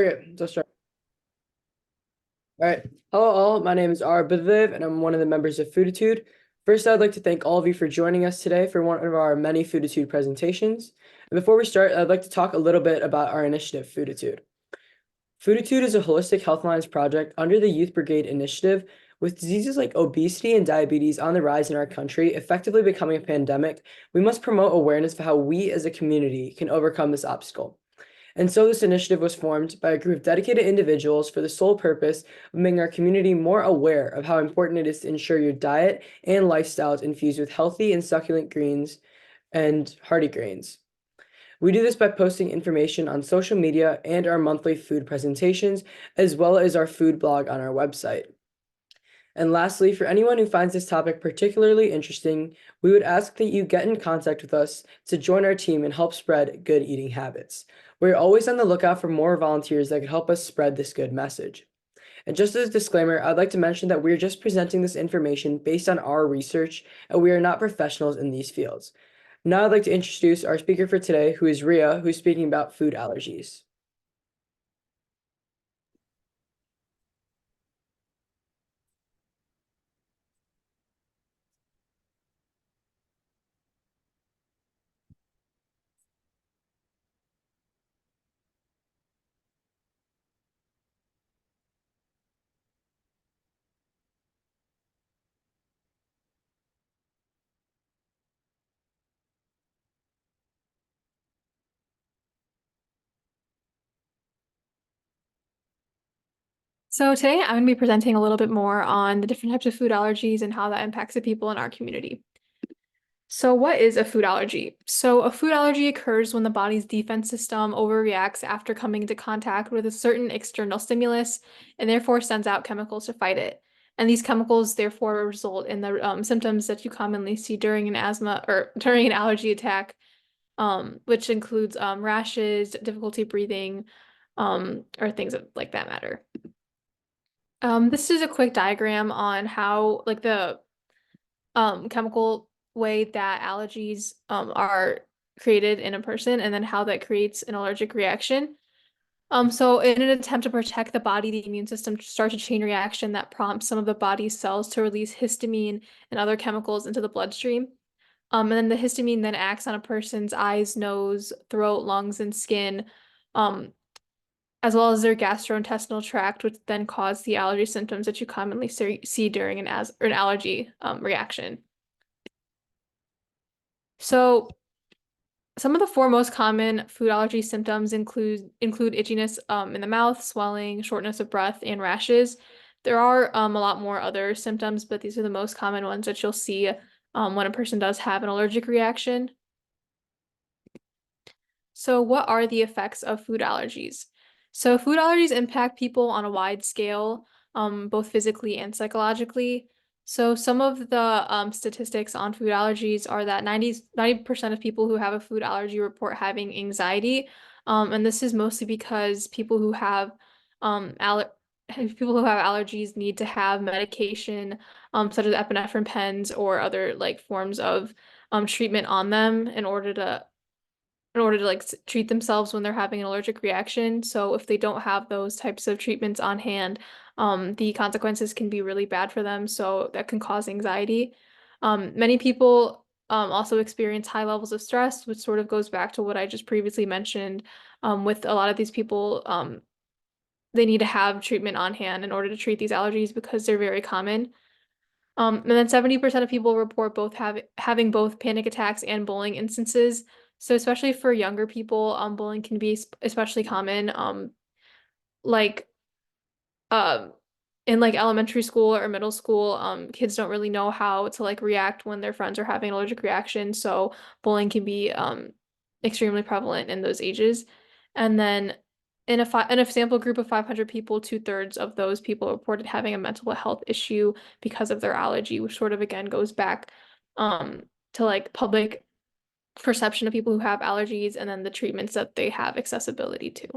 Okay, let's start. All right. Hello, all. My name is Bidviv, and I'm one of the members of Fooditude. First, I'd like to thank all of you for joining us today for one of our many Fooditude presentations. And before we start, I'd like to talk a little bit about our initiative, Fooditude. Fooditude is a holistic health lines project under the Youth Brigade initiative. With diseases like obesity and diabetes on the rise in our country, effectively becoming a pandemic, we must promote awareness of how we as a community can overcome this obstacle. And so this initiative was formed by a group of dedicated individuals for the sole purpose of making our community more aware of how important it is to ensure your diet and lifestyle is infused with healthy and succulent greens and hearty grains. We do this by posting information on social media and our monthly food presentations, as well as our food blog on our website. And lastly, for anyone who finds this topic particularly interesting, we would ask that you get in contact with us to join our team and help spread good eating habits. We're always on the lookout for more volunteers that could help us spread this good message. And just as a disclaimer, I'd like to mention that we're just presenting this information based on our research, and we are not professionals in these fields. Now I'd like to introduce our speaker for today, who is Riya, who's speaking about food allergies. So today I'm going to be presenting a little bit more on the different types of food allergies and how that impacts the people in our community. So what is a food allergy? So a food allergy occurs when the body's defense system overreacts after coming into contact with a certain external stimulus and therefore sends out chemicals to fight it. And these chemicals therefore result in the symptoms that you commonly see during an asthma or during an allergy attack, which includes rashes, difficulty breathing, or things like that matter. This is a quick diagram on how like the chemical way that allergies are created in a person and then how that creates an allergic reaction. So in an attempt to protect the body, the immune system starts a chain reaction that prompts some of the body's cells to release histamine and other chemicals into the bloodstream. And then the histamine then acts on a person's eyes, nose, throat, lungs, and skin, um, as well as their gastrointestinal tract, which then cause the allergy symptoms that you commonly see during an allergy reaction. So some of the four most common food allergy symptoms include itchiness in the mouth, swelling, shortness of breath, and rashes. There are a lot more other symptoms, but these are the most common ones that you'll see when a person does have an allergic reaction. So what are the effects of food allergies? So food allergies impact people on a wide scale, both physically and psychologically. So some of the statistics on food allergies are that 90% of people who have a food allergy report having anxiety. And this is mostly because um, people who have allergies need to have medication, such as epinephrine pens or other like forms of treatment on them in order to like treat themselves when they're having an allergic reaction. So if they don't have those types of treatments on hand, the consequences can be really bad for them. So that can cause anxiety. Many people also experience high levels of stress, which sort of goes back to what I just previously mentioned. With a lot of these people, they need to have treatment on hand in order to treat these allergies because they're very common. And then 70% of people report having both panic attacks and bullying instances. So especially for younger people, bullying can be especially common. Like um, in like elementary school or middle school, kids don't really know how to like react when their friends are having an allergic reaction. So bullying can be extremely prevalent in those ages. And then in a sample group of 500 people, 2/3 of those people reported having a mental health issue because of their allergy, which sort of again goes back to like public perception of people who have allergies and then the treatments that they have accessibility to.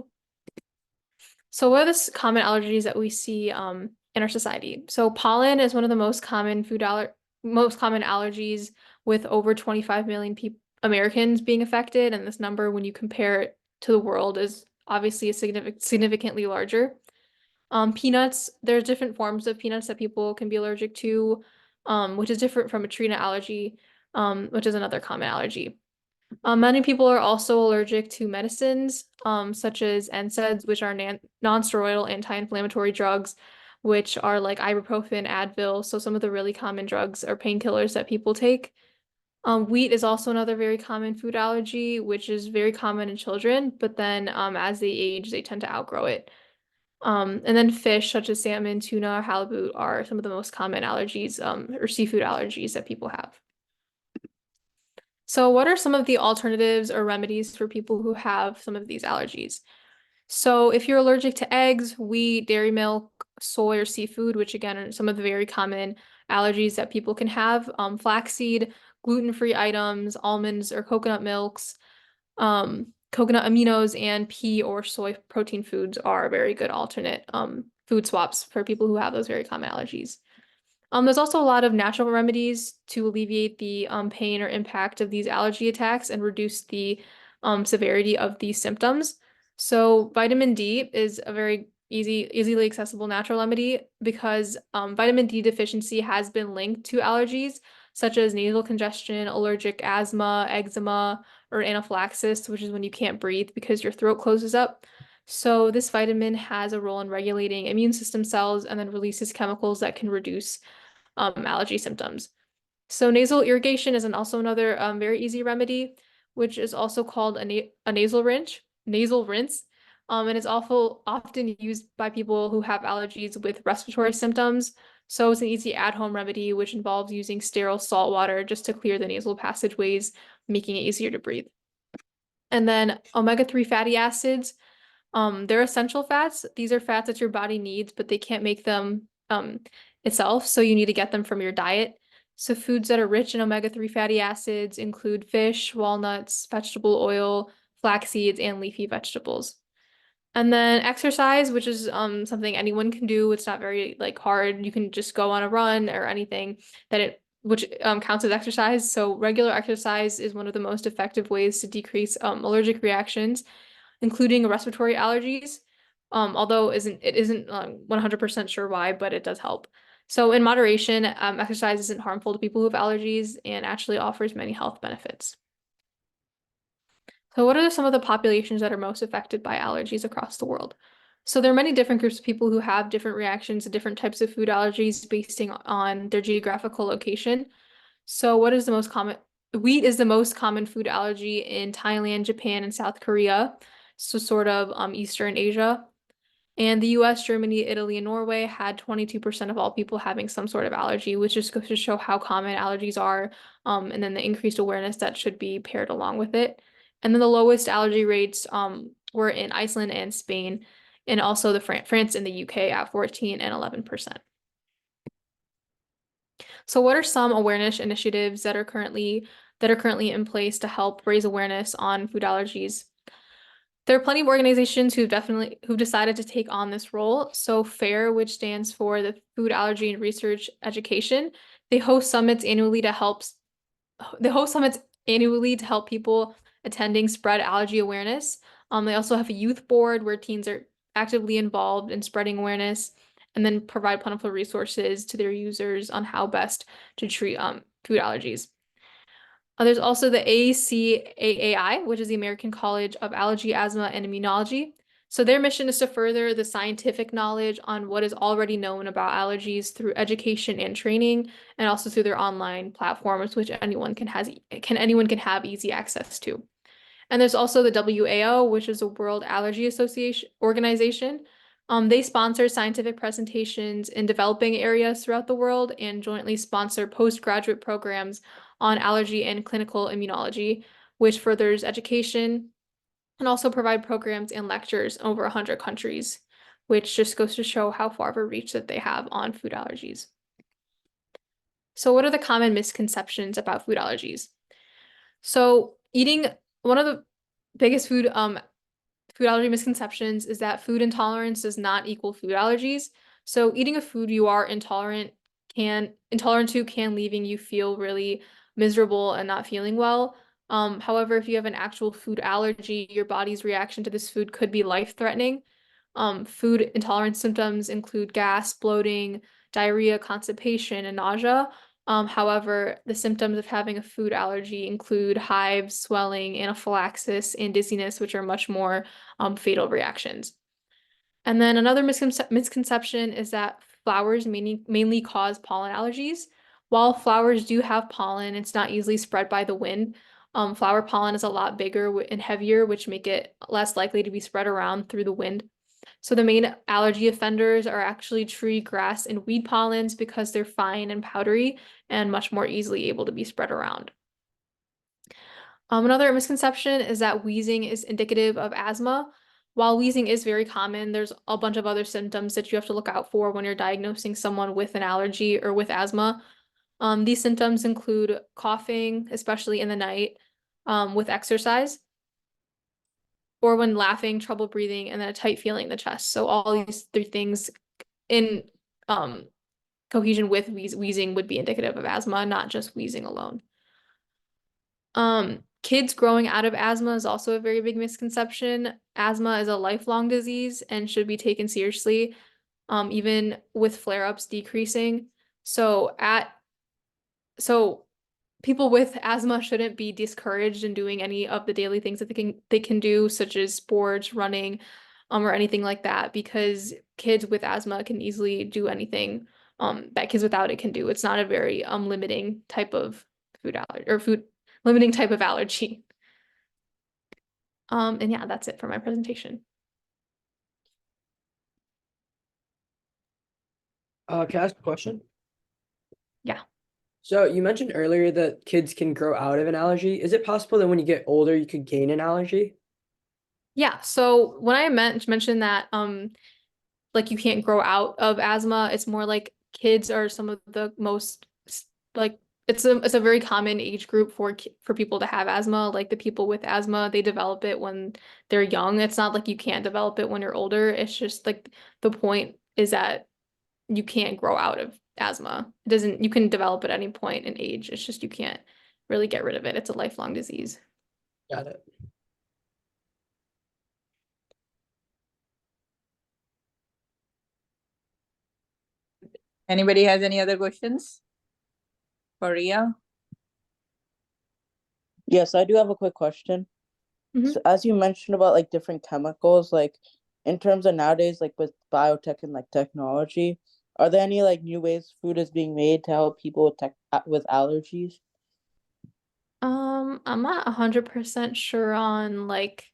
So what are the common allergies that we see in our society? So pollen is one of the most common allergies with over 25 million Americans being affected, and this number, when you compare it to the world, is obviously is significantly larger. Peanuts, there's different forms of peanuts that people can be allergic to, which is different from a tree nut allergy, which is another common allergy. Many people are also allergic to medicines, such as NSAIDs, which are non-steroidal anti-inflammatory drugs, which are like ibuprofen, Advil. So some of the really common drugs or painkillers that people take. Wheat is also another very common food allergy, which is very common in children, but then as they age, they tend to outgrow it. And then fish, such as salmon, tuna, halibut, are some of the most common allergies, or seafood allergies that people have. So what are some of the alternatives or remedies for people who have some of these allergies? So if you're allergic to eggs, wheat, dairy milk, soy, or seafood, which again are some of the very common allergies that people can have, flaxseed, gluten-free items, almonds or coconut milks, coconut aminos, and pea or soy protein foods are very good alternate food swaps for people who have those very common allergies. There's also a lot of natural remedies to alleviate the pain or impact of these allergy attacks and reduce the severity of these symptoms. So vitamin D is a very easily accessible natural remedy because vitamin D deficiency has been linked to allergies such as nasal congestion, allergic asthma, eczema, or anaphylaxis, which is when you can't breathe because your throat closes up. So this vitamin has a role in regulating immune system cells and then releases chemicals that can reduce allergy symptoms. So nasal irrigation is also another very easy remedy, which is also called a nasal rinse. And it's also often used by people who have allergies with respiratory symptoms. So it's an easy at-home remedy, which involves using sterile salt water just to clear the nasal passageways, making it easier to breathe. And then omega-3 fatty acids, they're essential fats. These are fats that your body needs, but they can't make them itself, so you need to get them from your diet. So foods that are rich in omega-3 fatty acids include fish, walnuts, vegetable oil, flax seeds, and leafy vegetables. And then exercise, which is something anyone can do. It's not very like hard. You can just go on a run or anything which counts as exercise. So regular exercise is one of the most effective ways to decrease allergic reactions, including respiratory allergies. Although it isn't 100% sure why, but it does help. So in moderation, exercise isn't harmful to people who have allergies and actually offers many health benefits. So what are some of the populations that are most affected by allergies across the world? So there are many different groups of people who have different reactions to different types of food allergies based on their geographical location. So what is the most common? Wheat is the most common food allergy in Thailand, Japan, and South Korea. So sort of Eastern Asia. And the US, Germany, Italy, and Norway had 22% of all people having some sort of allergy, which just goes to show how common allergies are, and then the increased awareness that should be paired along with it. And then the lowest allergy rates were in Iceland and Spain, and also the France and the UK at 14 and 11%. So what are some awareness initiatives that are currently in place to help raise awareness on food allergies? There are plenty of organizations who've decided to take on this role. So FAIR, which stands for the Food Allergy and Research Education, they host summits annually to help people attending spread allergy awareness. They also have a youth board where teens are actively involved in spreading awareness and then provide plentiful resources to their users on how best to treat food allergies. There's also the ACAAI, which is the American College of Allergy, Asthma, and Immunology. So their mission is to further the scientific knowledge on what is already known about allergies through education and training, and also through their online platforms, which anyone can have easy access to. And there's also the WAO, which is the World Allergy Association organization. They sponsor scientific presentations in developing areas throughout the world and jointly sponsor postgraduate programs on allergy and clinical immunology, which furthers education, and also provide programs and lectures in over 100 countries, which just goes to show how far of a reach that they have on food allergies. So what are the common misconceptions about food allergies? So one of the biggest food allergy misconceptions is that food intolerance does not equal food allergies. So eating a food you are intolerant to can leaving you feel really miserable and not feeling well. However, if you have an actual food allergy, your body's reaction to this food could be life-threatening. Food intolerance symptoms include gas, bloating, diarrhea, constipation, and nausea. However, the symptoms of having a food allergy include hives, swelling, anaphylaxis, and dizziness, which are much more fatal reactions. And then another misconception is that flowers mainly cause pollen allergies. While flowers do have pollen, it's not easily spread by the wind. Flower pollen is a lot bigger and heavier, which make it less likely to be spread around through the wind. So the main allergy offenders are actually tree, grass, and weed pollens because they're fine and powdery and much more easily able to be spread around. Another misconception is that wheezing is indicative of asthma. While wheezing is very common, there's a bunch of other symptoms that you have to look out for when you're diagnosing someone with an allergy or with asthma. These symptoms include coughing, especially in the night, with exercise, or when laughing, trouble breathing, and then a tight feeling in the chest. So all these three things in um, cohesion with wheezing would be indicative of asthma, not just wheezing alone. Kids growing out of asthma is also a very big misconception. Asthma is a lifelong disease and should be taken seriously, even with flare-ups decreasing. So people with asthma shouldn't be discouraged in doing any of the daily things that they can do, such as sports, running, or anything like that, because kids with asthma can easily do anything that kids without it can do. It's not a very limiting type of food allergy or food limiting type of allergy. And yeah, that's it for my presentation. Can I ask a question? Yeah. So you mentioned earlier that kids can grow out of an allergy. Is it possible that when you get older, you could gain an allergy? Yeah. So when I mentioned that like you can't grow out of asthma, it's more like kids are some of the most like it's a very common age group for people to have asthma. Like the people with asthma, they develop it when they're young. It's not like you can't develop it when you're older. It's just like the point is that you can't grow out of asthma. It doesn't, you can develop at any point in age. It's just you can't really get rid of it. It's a lifelong disease. Got it. Anybody has any other questions for Riya? Yes, I do have a quick question. Mhm. So as you mentioned about like different chemicals, like in terms of nowadays, like with biotech and like technology, are there any like new ways food is being made to help people with with allergies? I'm not 100% sure on like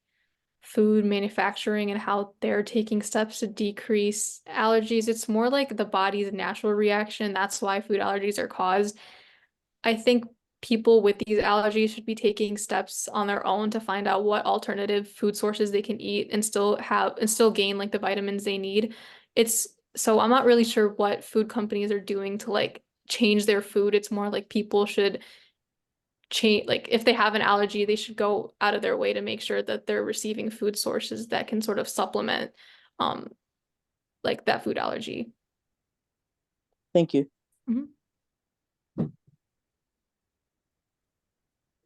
food manufacturing and how they're taking steps to decrease allergies. It's more like the body's natural reaction. That's why food allergies are caused. I think people with these allergies should be taking steps on their own to find out what alternative food sources they can eat and still gain like the vitamins they need. It's so I'm not really sure what food companies are doing to like change their food. It's more like people should change, like if they have an allergy, they should go out of their way to make sure that they're receiving food sources that can sort of supplement um like that food allergy. Thank you. Mhm.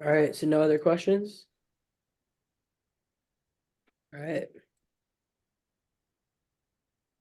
All right, so no other questions? All right.